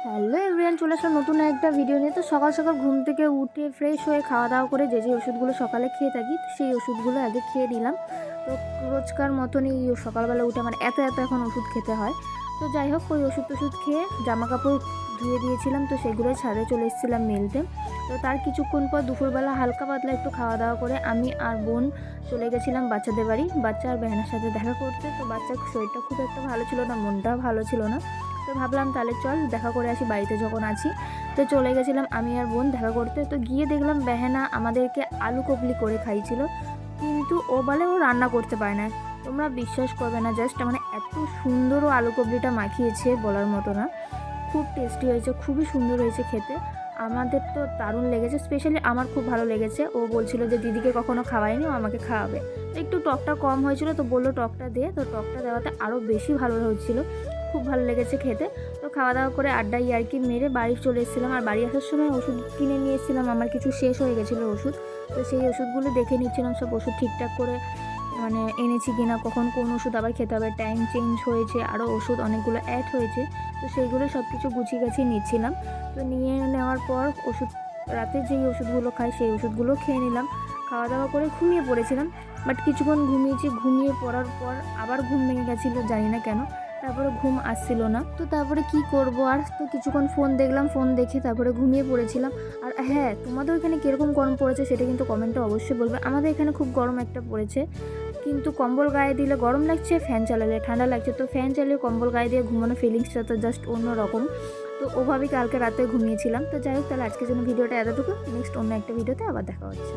Hello everyone, চলে আসলাম নতুন একটা ভিডিও নিয়ে। তো সকাল সকাল ঘুম থেকে উঠে ফ্রেশ হয়ে খাওয়া দাওয়া করে যে ওষুধগুলো সকালে খেয়ে থাকি সেই ওষুধগুলো আগে খেয়ে নিলাম। তো রোজকার মতনই সকালবেলা উঠে আমার এত এখন ওষুধ খেতে হয়। তো যাই হোক, ওই ওষুধ খেয়ে জামা কাপড় ধুয়ে দিয়েছিলাম, তো সেগুলো ছাদে চলে এসেছিলাম মেলতে। তো তার কিছুক্ষণ পর দুপুরবেলা হালকা পাতলা একটু খাওয়া দাওয়া করে আমি আর বোন চলে গেছিলাম বাচ্চাদের বাড়ি, বাচ্চা আর বেহানার সাথে দেখা করতে। তো বাচ্চার শরীরটা খুব একটা ভালো ছিল না, মনটাও ভালো ছিল না। তো ভাবলাম তাহলে চল দেখা করে আসি বাড়িতে যখন আছি। তো চলে গেছিলাম আমি আর বোন দেখা করতে। তো গিয়ে দেখলাম বেহানা আমাদেরকে আলু কবলি করে খাইছিল, কিন্তু ও বলে ও রান্না করতে পারে না। তোমরা বিশ্বাস করবে না, জাস্ট মানে এত সুন্দর ও আলু কবলিটা মাখিয়েছে বলার মতো না। খুব টেস্টি হয়েছে, খুবই সুন্দর হয়েছে খেতে। আমাদের তো দারুণ লেগেছে, স্পেশালি আমার খুব ভালো লেগেছে। ও বলছিল যে দিদিকে কখনো খাওয়ায়নি, ও আমাকে খাওয়াবে। তো একটু টকটা কম হয়েছিল, তো বললো টকটা দিয়ে, তো টকটা দেওয়াতে আরও বেশি ভালো হচ্ছিল। খুব ভালো লেগেছে খেতে। তো খাওয়া দাওয়া করে আড্ডা ইয়ার্কি মেরে বাড়ি চলে এসেছিলাম। আর বাড়ি আসার সময় ওষুধ কিনে নিয়ে এসেছিলাম, আমার কিছু শেষ হয়ে গেছিলো ওষুধ। তো সেই ওষুধগুলো দেখে নিচ্ছিলাম, সব ওষুধ ঠিকঠাক করে মানে এনেছি কিনা, কখন কোন ওষুধ আবার খেতে হবে, টাইম চেঞ্জ হয়েছে, আরও ওষুধ অনেকগুলো অ্যাড হয়েছে। তো সেইগুলো সব কিছু গুছিয়ে গাছিয়ে নিচ্ছিলাম। তো নিয়ে নেওয়ার পর ওষুধ, রাতে যেই ওষুধগুলো খাই সেই ওষুধগুলো খেয়ে নিলাম। খাওয়া দাওয়া করে ঘুমিয়ে পড়েছিলাম, বাট কিছুক্ষণ ঘুমিয়েছি। ঘুমিয়ে পড়ার পর আবার ঘুম ভেঙে গেছিলো, জানি না কেন। তারপরে ঘুম আসছিল না, তো তারপরে কি করব আর, তো কিছুক্ষণ ফোন দেখলাম, ফোন দেখে তারপরে ঘুমিয়ে পড়েছিলাম। আর হ্যাঁ, তোমাদের ওখানে কীরকম গরম পড়েছে সেটা কিন্তু কমেন্টে অবশ্যই বলবে। আমাদের এখানে খুব গরম একটা পড়েছে, কিন্তু কম্বল গায়ে দিলে গরম লাগছে, ফ্যান চালালে ঠান্ডা লাগছে। তো ফ্যান চালিয়ে কম্বল গায়ে দিয়ে ঘুমানো ফিলিংসটা তো জাস্ট অন্য রকম। তো ওভাবেই কালকে রাতে ঘুমিয়েছিলাম। তো যাই হোক, তাহলে আজকের জন্য ভিডিওটা এতটুকু। নেক্সট অন্য একটা ভিডিওতে আবার দেখা হচ্ছে।